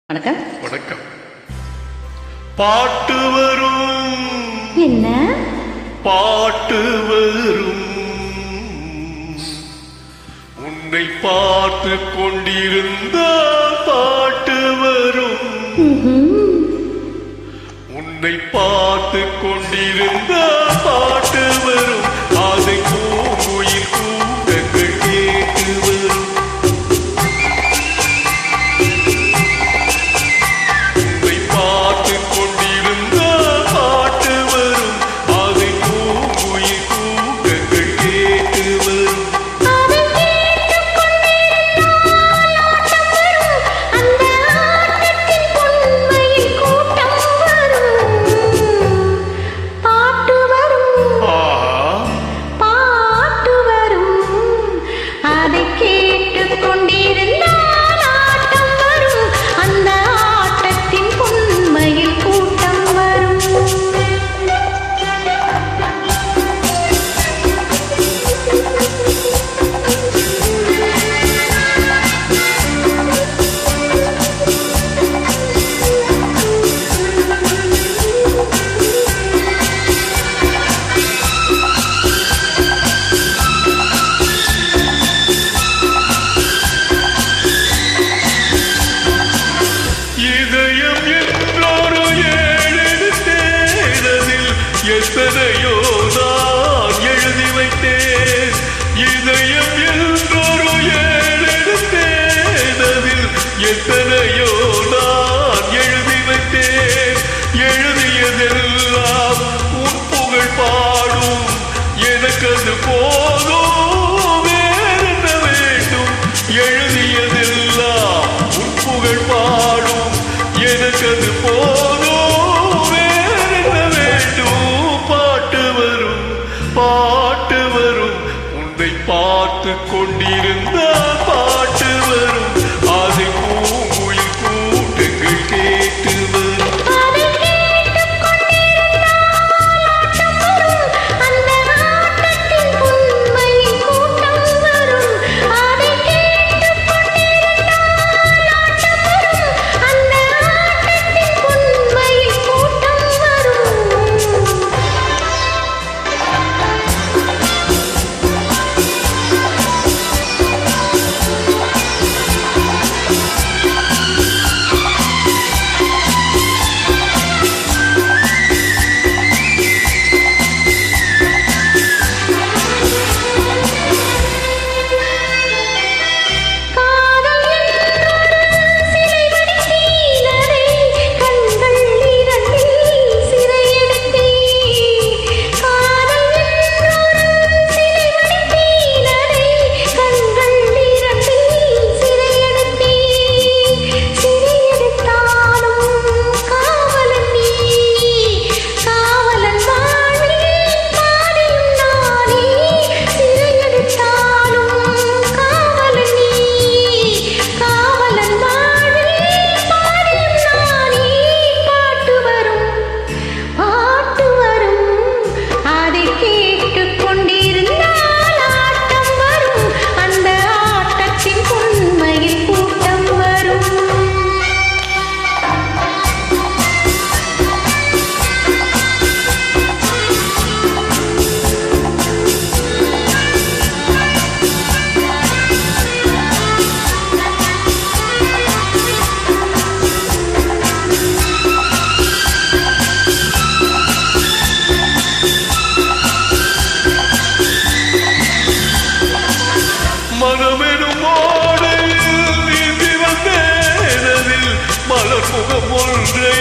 வணக்கம். வணக்கம். பாட்டு வரும் என்ன பாட்டு வரும் உன்னை பார்த்து கொண்டிருந்தால் பாட்டு வரும் உன்னை பார்த்து கொண்டிருந்தால் பாட்டு வரும் அதை பூங்குயில் கூட்டங்கள் கேட்டு வரும் எத்தனையோ நான் எழுதி வைத்தேன் இதயம் என்றொரு எழுத்தேன் அதில் எத்தனையோ நான் எழுதி வைத்தேன் எழுதியதெல்லாம் உன் புகழ் பாடும் எனக்கு அது போதும் வேறென்ன வேண்டும் எழுதியதெல்லாம் உன் புகழ் பாடும் எனக்கு அது போதும் பாட்டு வரும் உன்னை பார்த்து கொண்டிருந்தால் பாட்டு வரும் அதை பூங்குயில் கூட்டங்கள் கேட்டு வரும் மலர் முகம் ஒன்றை